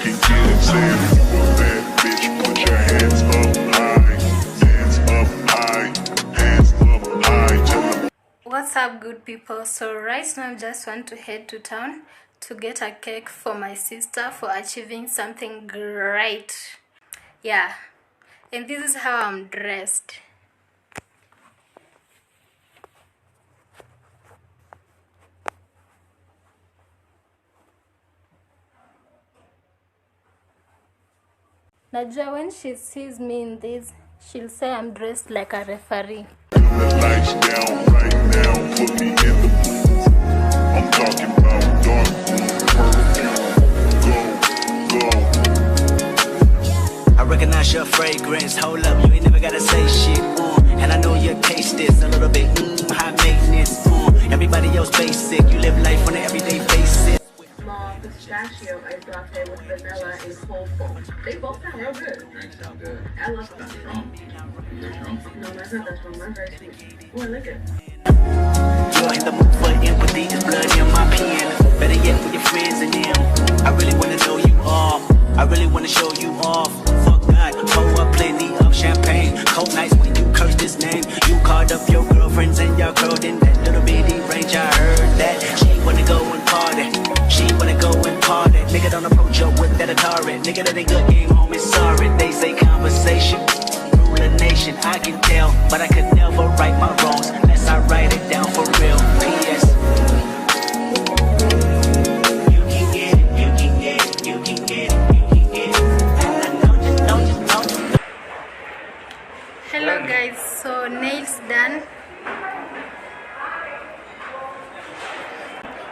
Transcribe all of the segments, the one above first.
can get it. Say if you a bad bitch, put your hands up high. Hands up high. Hands up high. What's up, good people? So right now I just want to head to town to get a cake for my sister for achieving something great. Yeah, and this is how I'm dressed. Najua when she sees me in this, she'll say I'm dressed like a referee. The lights down right now, put me in the mood. I'm talking about dark perfume. Go. I recognize your fragrance. Hold up, you ain't never gotta say shit. And I know your taste is a little bit high maintenance. Everybody else basic. You live life on an everyday basis. Pistachio iced latte with vanilla and cold foam. They both sound real good. Drinks sound good. I love them. You're drunk? No, that's not that strong. Mine's very sweet. Oh, I like it. You're in the mood for empathy. It's blood in my pen. Better yet with your friends and them. I really wanna know you all. I really wanna show you off. Fuck God, pour up plenty of champagne. Cold nights when you curse this name. You called up your girlfriends and y'all curled in that little bitty range. I heard that she wanna go and party. She wanna go and party. Nigga don't approach her with that Atari. Nigga that ain't good game, homie, sorry. They say conversation rule a nation. I can tell, but I could never right my wrongs unless I write it down for real. P.S. You can get it, you can get it, you can get it, you can get it. Don't you. Hello guys, so nails done.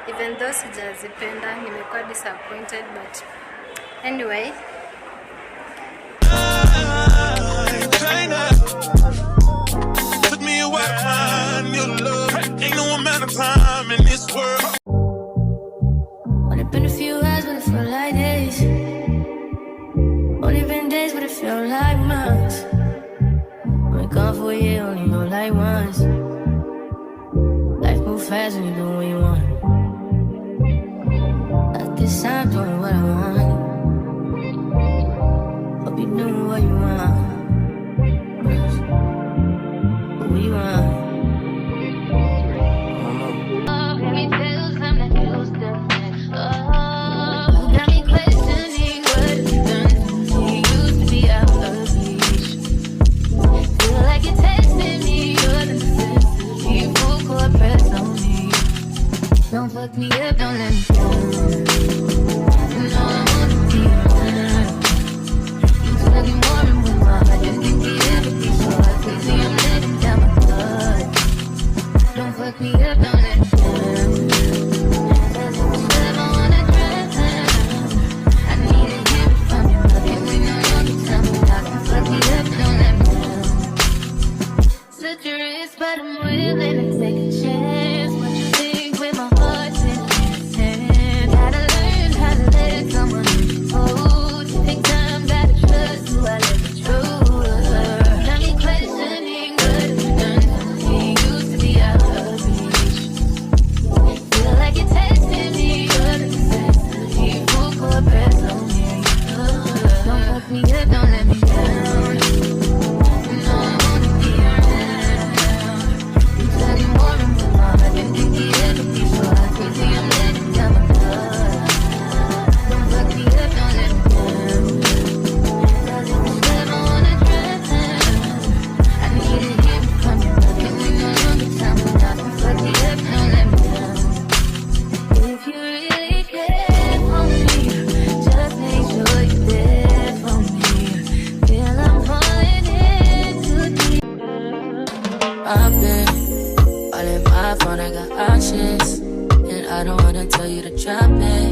Even though sijazipenda, nimekuwa disappointed, but anyway. Took me a while to find your love. Ain't no amount of time in this world. Only been a few hours, but it felt like days. Only been days, but it felt like months. Been gone for a year, only know like once. Life moves fast when you do what you want. At this time, doing what I want. Hope you doing what you want. What you want. Oh, let me tell you something that feels different. Oh, got me questioning what it's done. You used to be out of reach. Feel like you're testing me, you're the necessity. Full court press on me. Don't fuck me up, don't let me down. You know I wanna be around. You talking more and more. I just can't get everything, so I can see I'm letting down my guard. Don't fuck me up, don't let me down. Cause if it's love, I wanna drown. I need to hear it from you, but if we know you can tell me, don't fuck me up, don't let me down. Such a risk, but I'm willing to take a chance. What you think with my heart in his hand? Gotta learn how to let someone hold. Take time, gotta trust who I let the truth. Got me questioning what it's done to me. Used to be out of reach. Feel like you're testing me, you're the necessity. Full court press on me. Don't fuck me up, don't let me down. You know I wanna be around. You study more and more. I just can't get everything, so I can see I'm letting down my guard. Don't fuck me up, don't let me down. Cause if it's love, I wanna drown. I need to hear it from you, but if we know you can tell me, don't fuck me up, don't let me down. If you really care for me, just make sure you're there for me. Feel I'm falling in too deep. I've been all in my phone, I got options. And I don't wanna tell you to drop it,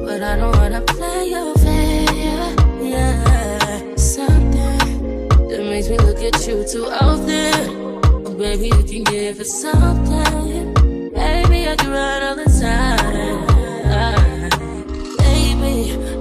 but I don't wanna play your fair. Yeah, something that makes me look at you too often. Oh, baby, you can give it something. Baby, I can run all the time. Baby,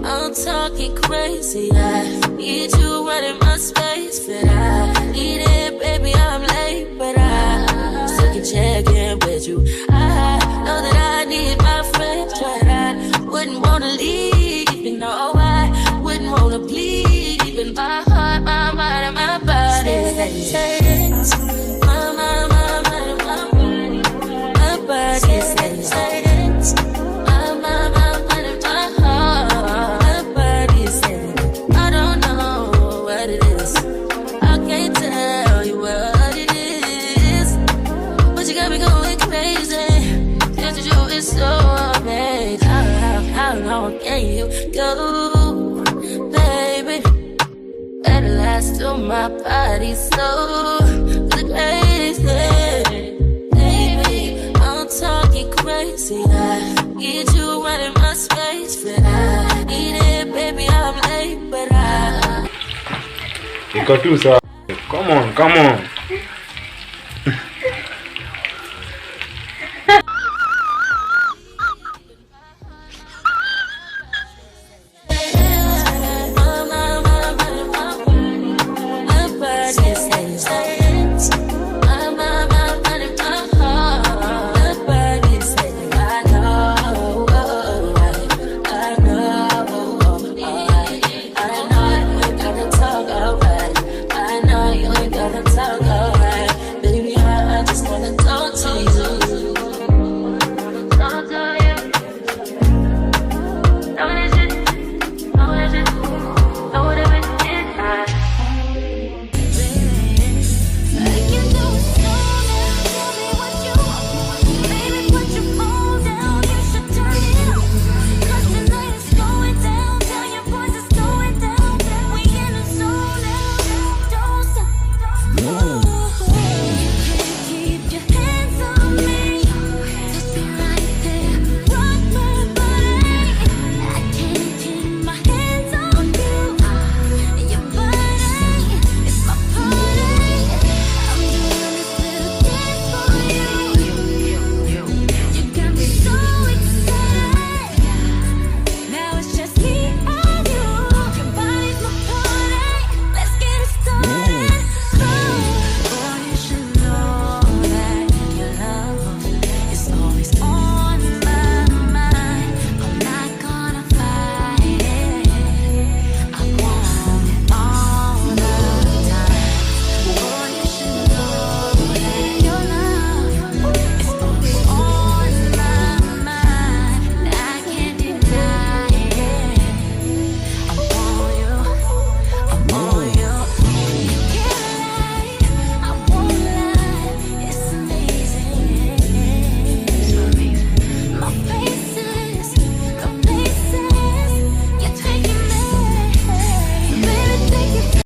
I'm talking crazy. I need you running my space, but I need it, baby. I'm late, but I still can check in with you. I know that I need my friends, but I wouldn't wanna leave. You know why? and you, baby. At last, till my body so crazy. Baby, I'm talking crazy. I get you right in my space, but I need it, baby. I'm late, but I. Iko tu sawa. Come on.